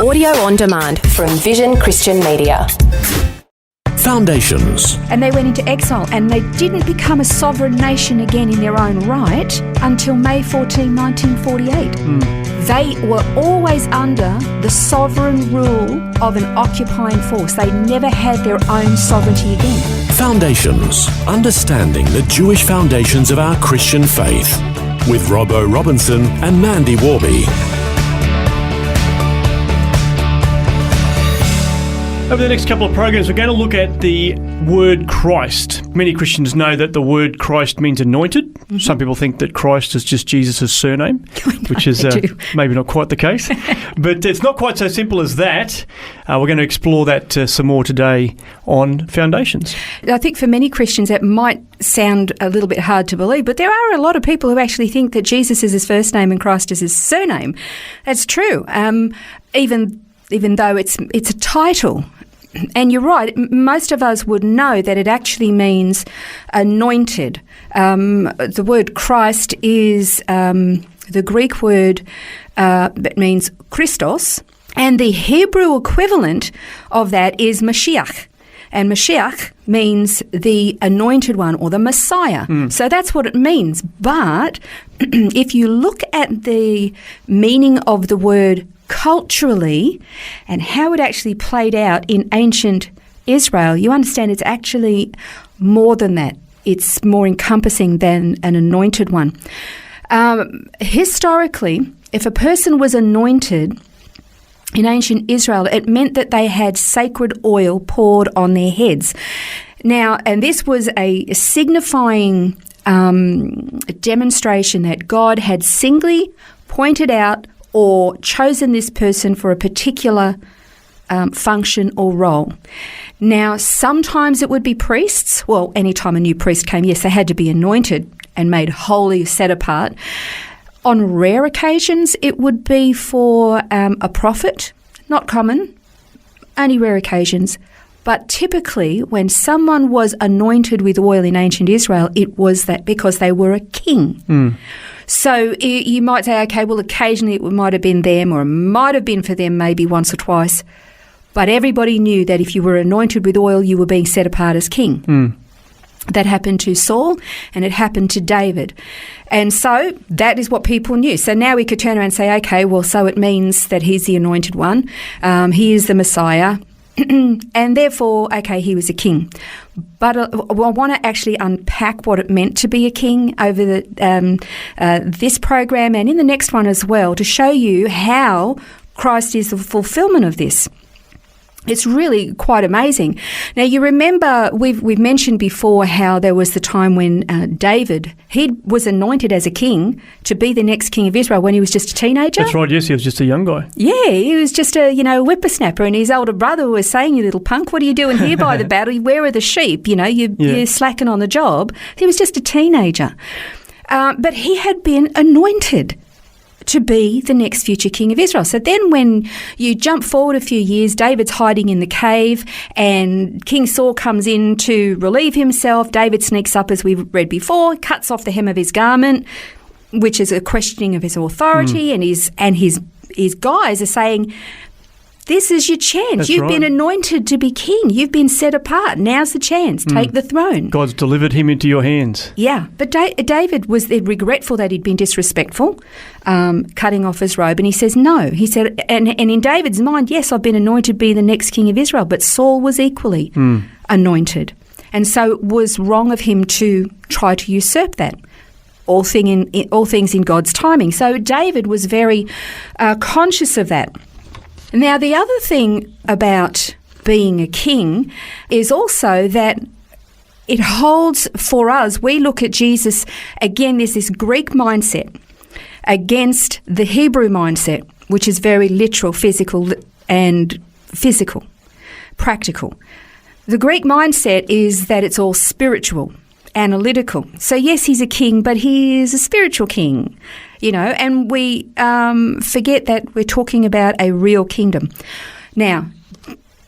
Audio on demand from Vision Christian Media. Foundations. And they went into exile, and they didn't become a sovereign nation again in their own right until May 14, 1948. They were always under the sovereign rule of an occupying force. They never had their own sovereignty again. Foundations. Understanding the Jewish foundations of our Christian faith. With Robbo Robinson and Mandy Warby. Over the next couple of programs, we're going to look at the word Christ. Many Christians know that the word Christ means anointed. Mm-hmm. Some people think that Christ is just Jesus' surname, which is maybe not quite the case. But it's not quite so simple as that. We're going to explore that some more today on Foundations. I think for many Christians that might sound a little bit hard to believe, but there are a lot of people who actually think that Jesus is his first name and Christ is his surname. That's true, even though it's a title. And you're right, most of us would know that it actually means anointed. The word Christ is the Greek word that means Christos, and the Hebrew equivalent of that is Mashiach. And Mashiach means the anointed one or the Messiah. So that's what it means. But if you look at the meaning of the word culturally and how it actually played out in ancient Israel, you understand it's actually more than that. It's more encompassing than an anointed one. Historically, if a person was anointed in ancient Israel, it meant that they had sacred oil poured on their heads. Now, and this was a signifying demonstration that God had singly pointed out or chosen this person for a particular function or role. Now, sometimes it would be priests. Well, anytime a new priest came, yes, they had to be anointed and made holy, set apart. On rare occasions, it would be for a prophet. Not common, only rare occasions. But typically, when someone was anointed with oil in ancient Israel, it was that because they were a king. So you might say, okay, well, occasionally it might have been them, or it might have been for them maybe once or twice. But everybody knew that if you were anointed with oil, you were being set apart as king. That happened to Saul, and it happened to David. And so that is what people knew. So now we could turn around and say, okay, well, so it means that he's the anointed one. He is the Messiah. And therefore, okay, he was a king. But I want to actually unpack what it meant to be a king over this program and in the next one as well, to show you how Christ is the fulfillment of this. It's really quite amazing. Now, you remember we've mentioned before how there was the time when David, he was anointed as a king to be the next king of Israel when he was just a teenager. That's right, yes, he was just a young guy. Yeah, he was just a, whippersnapper, and his older brother was saying, you little punk, what are you doing here by the battle? Where are the sheep? You're slacking on the job. He was just a teenager. But he had been anointed to be the next future king of Israel. So then when you jump forward a few years, David's hiding in the cave and King Saul comes in to relieve himself. David sneaks up, as we've read before, cuts off the hem of his garment, which is a questioning of his authority, and his guys are saying, this is your chance. That's You've right. been anointed to be king. You've been set apart. Now's the chance. Take the throne. God's delivered him into your hands. Yeah, but David was regretful that he'd been disrespectful, cutting off his robe, and he says no. He said, and in David's mind, yes, I've been anointed to be the next king of Israel, but Saul was equally anointed. And so it was wrong of him to try to usurp that. All things in God's timing. So David was very conscious of that. Now, the other thing about being a king is also that it holds for us, we look at Jesus, again, there's this Greek mindset against the Hebrew mindset, which is very literal, physical, practical. The Greek mindset is that it's all spiritual, analytical. So yes, he's a king, but he is a spiritual king. And we forget that we're talking about a real kingdom. Now,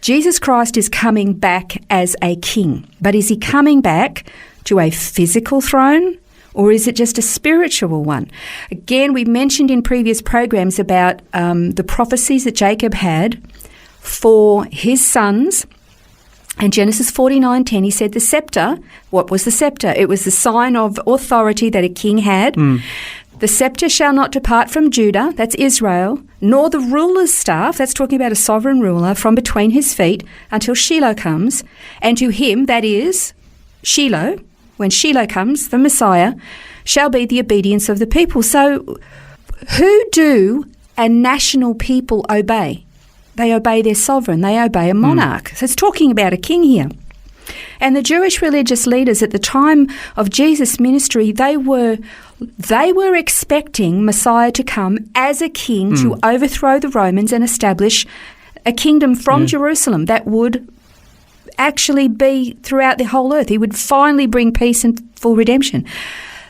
Jesus Christ is coming back as a king, but is he coming back to a physical throne or is it just a spiritual one? Again, we mentioned in previous programs about the prophecies that Jacob had for his sons. And Genesis 49:10, he said the scepter, what was the scepter? It was the sign of authority that a king had. The scepter shall not depart from Judah, that's Israel, nor the ruler's staff, that's talking about a sovereign ruler, from between his feet until Shiloh comes. And to him, that is Shiloh, when Shiloh comes, the Messiah, shall be the obedience of the people. So who do a national people obey? They obey their sovereign. They obey a monarch. So it's talking about a king here. And the Jewish religious leaders at the time of Jesus' ministry, they were expecting Messiah to come as a king to overthrow the Romans and establish a kingdom from Jerusalem that would actually be throughout the whole earth. He would finally bring peace and full redemption.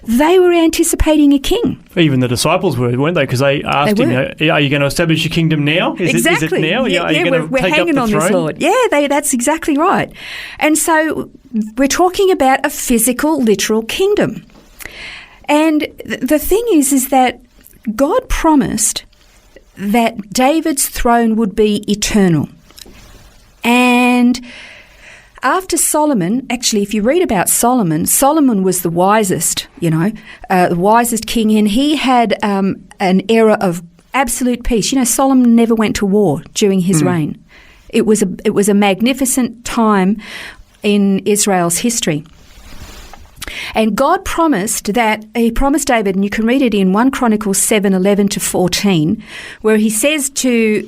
They were anticipating a king. Even the disciples were, weren't they? Because they asked him, "Are you going to establish a kingdom now? Is it now? Yeah, are you going to we're take hanging up the on throne?" this, Lord. Yeah, that's exactly right. And so we're talking about a physical, literal kingdom. And the thing is that God promised that David's throne would be eternal. And after Solomon, actually, if you read about Solomon, Solomon was the wisest, the wisest king, and he had an era of absolute peace. Solomon never went to war during his reign. It was a magnificent time in Israel's history. And God promised he promised David, and you can read it in 1 Chronicles 7:11-14, where he says to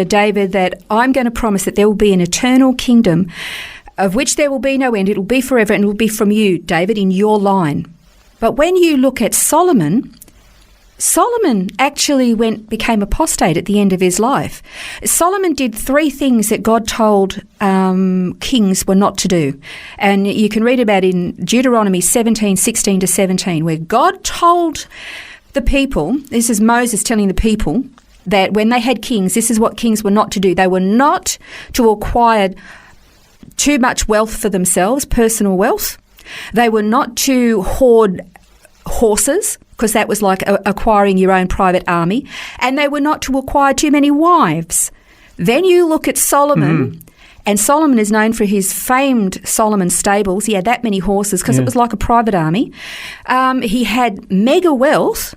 David that I'm going to promise that there will be an eternal kingdom of which there will be no end. It will be forever, and it will be from you, David, in your line. But when you look at Solomon actually became apostate at the end of his life. Solomon did 3 things that God told kings were not to do. And you can read about it in Deuteronomy 17:16-17, where God told the people, this is Moses telling the people, that when they had kings, this is what kings were not to do. They were not to acquire too much wealth for themselves, personal wealth. They were not to hoard horses, because that was like acquiring your own private army. And they were not to acquire too many wives. Then you look at Solomon, and Solomon is known for his famed Solomon stables. He had that many horses because it was like a private army. He had mega wealth.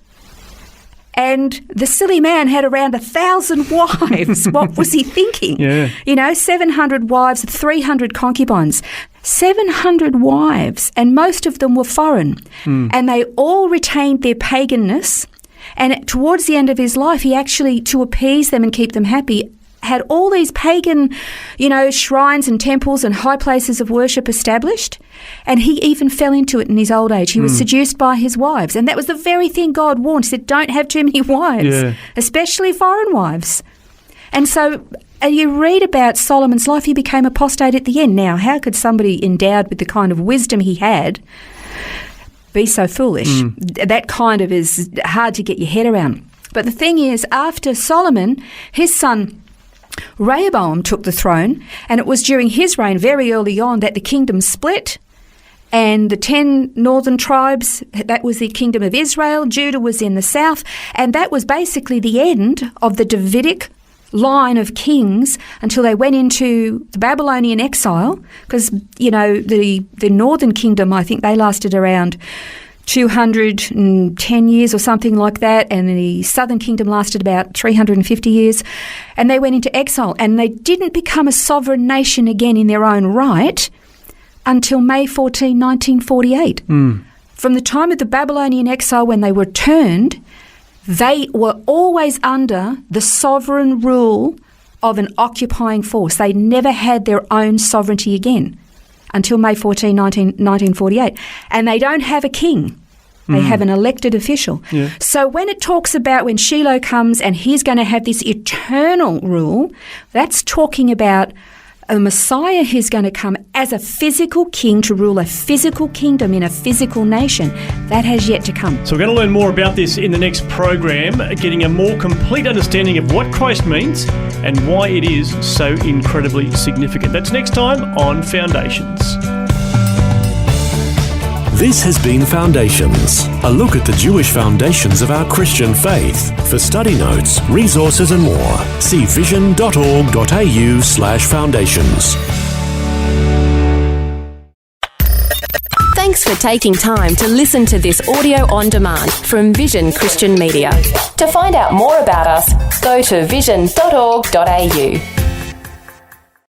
And the silly man had around 1,000 wives. What was he thinking? 700 wives, 300 concubines. 700 wives, and most of them were foreign. And they all retained their paganness. And towards the end of his life, he actually, to appease them and keep them happy, had all these pagan, shrines and temples and high places of worship established. And he even fell into it in his old age. He was seduced by his wives. And that was the very thing God warned. He said, don't have too many wives, especially foreign wives. And so you read about Solomon's life, he became apostate at the end. Now, how could somebody endowed with the kind of wisdom he had be so foolish? That kind of is hard to get your head around. But the thing is, after Solomon, his son Rehoboam took the throne, and it was during his reign very early on that the kingdom split, and the 10 northern tribes, that was the kingdom of Israel. Judah was in the south, and that was basically the end of the Davidic line of kings until they went into the Babylonian exile, because, the northern kingdom, I think they lasted around 210 years or something like that, and the southern kingdom lasted about 350 years, and they went into exile, and they didn't become a sovereign nation again in their own right until May 14, 1948. From the time of the Babylonian exile, when they returned, they were always under the sovereign rule of an occupying force. They never had their own sovereignty again until May 14, 1948. And they don't have a king. They have an elected official. So when it talks about when Shiloh comes and he's going to have this eternal rule, that's talking about a Messiah who's going to come as a physical king to rule a physical kingdom in a physical nation. That has yet to come. So we're going to learn more about this in the next program, getting a more complete understanding of what Christ means and why it is so incredibly significant. That's next time on Foundations. This has been Foundations, a look at the Jewish foundations of our Christian faith. For study notes, resources and more, see vision.org.au/foundations. Thanks for taking time to listen to this audio on demand from Vision Christian Media. To find out more about us, go to vision.org.au.